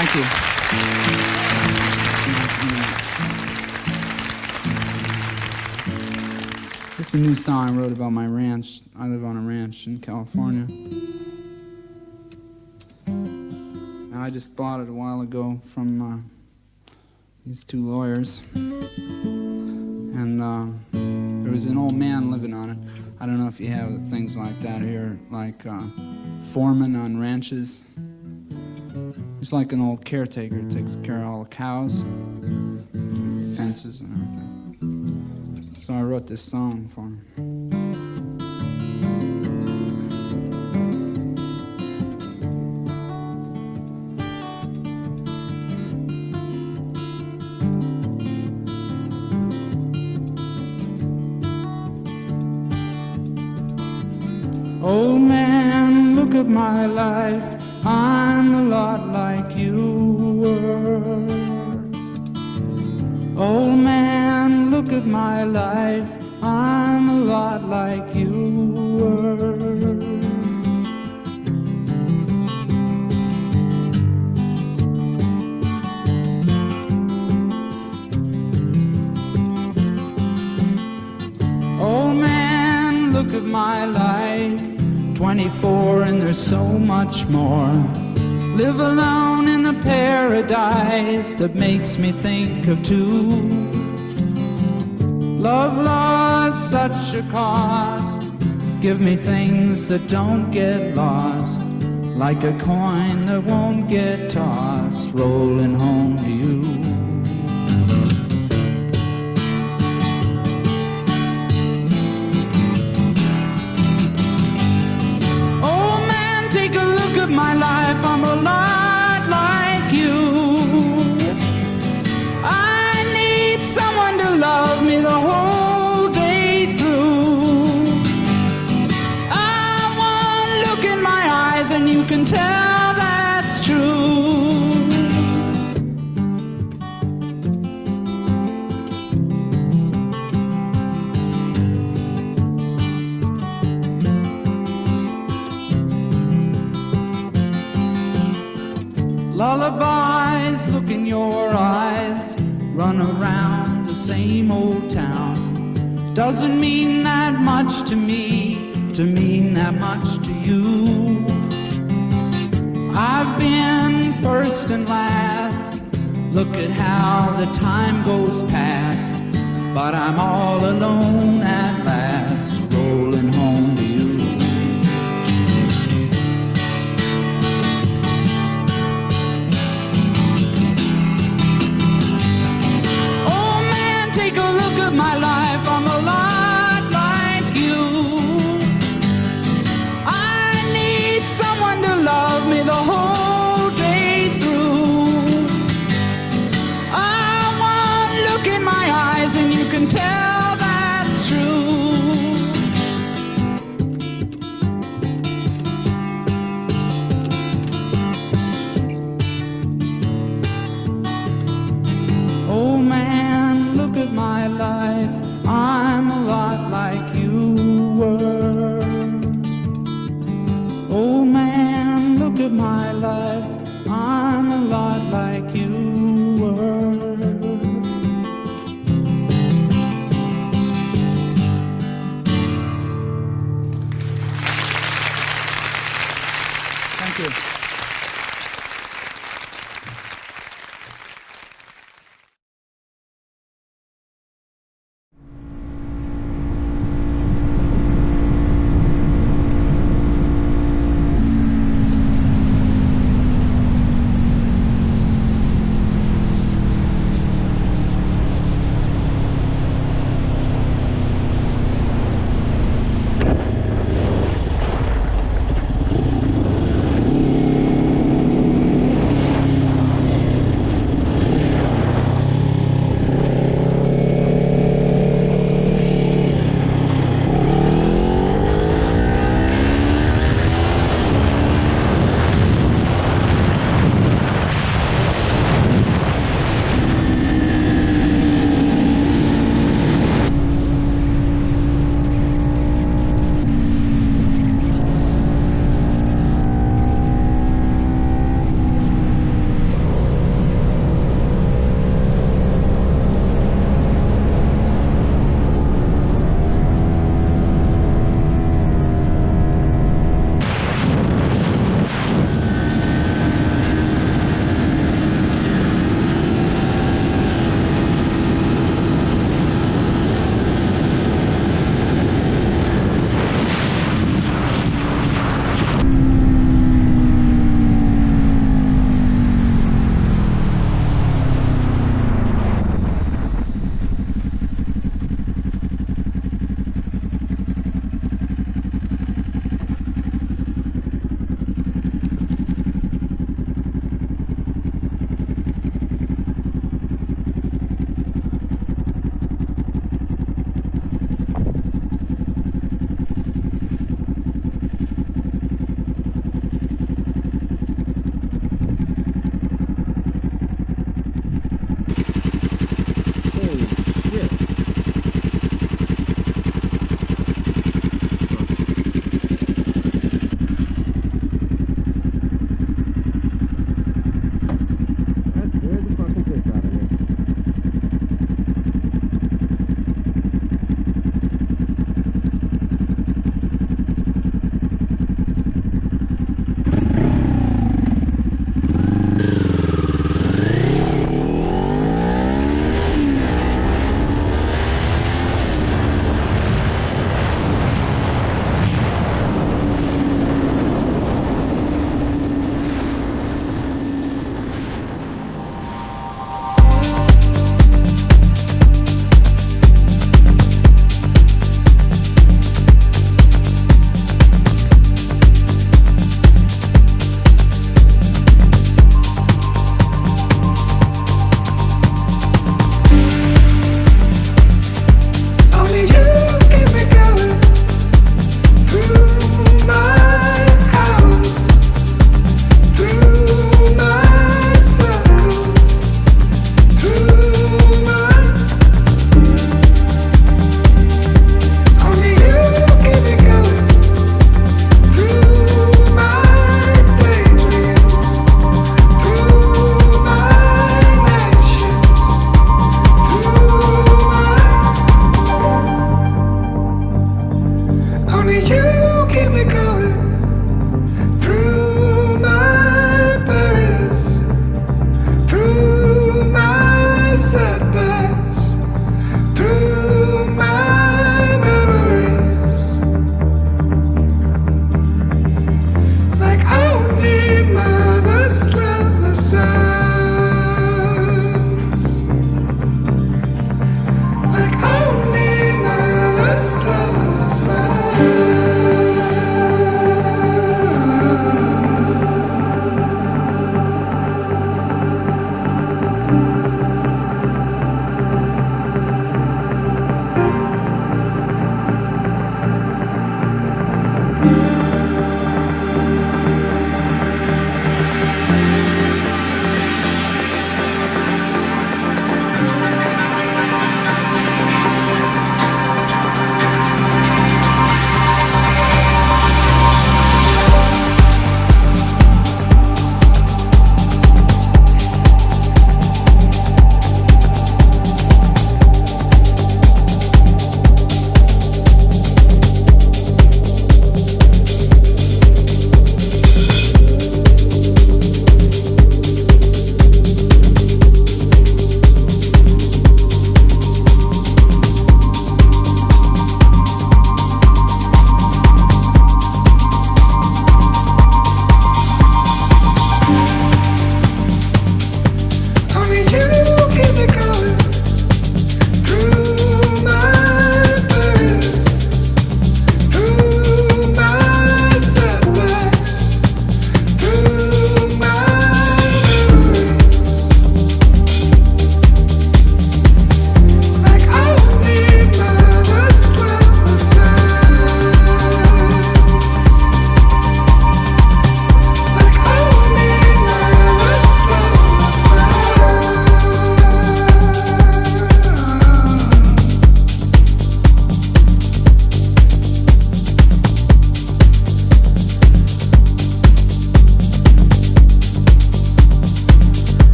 Thank you. This is a new song I wrote about my ranch. I live on a ranch in California. I just bought it a while ago from these two lawyers. And there was an old man living on it. I don't know if you have things like that here, like foreman on ranches. He's like an old caretaker, takes care of all the cows, fences and everything. So I wrote this song for him. Old man, look at my life, I'm a lot like you were. Old man, look at my life, I'm a lot like you were. Old man, look at my life, 24 and there's so much more. Live alone in a paradise that makes me think of two. Love lost such a cost. Give me things that don't get lost, like a coin that won't get tossed, rolling home to you. My life, I'm a lot like you. I need someone to love me the whole day through. I want look in my eyes and you can tell that's true. Lullabies, look in your eyes, run around the same old town. Doesn't mean that much to me, to mean that much to you. I've been first and last, look at how the time goes past. But I'm all alone at last, rolling home to you. My life, I'm a lot like you. I need someone to love me the whole day through. I want look in my eyes and you can tell that's true. Oh man, look at my life, I'm a lot like you were. Oh man, look at my life, I'm a lot like you were. Thank you.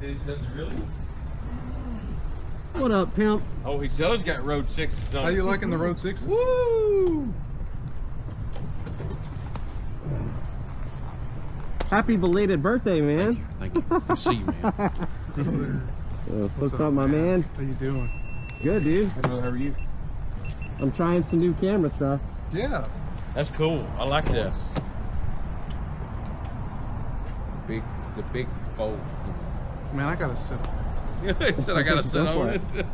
Does it really? What up, pimp? Oh, he does got Road 6s on. How you liking the Road 6s? Woo! Happy belated birthday, man. Thank you. Good to see you, man. What's up, my man? How you doing? Good, dude. Hello, how are you? I'm trying some new camera stuff. Yeah. That's cool. I like that. The big fold. Man, I gotta sit. He said I gotta sit Go on for it.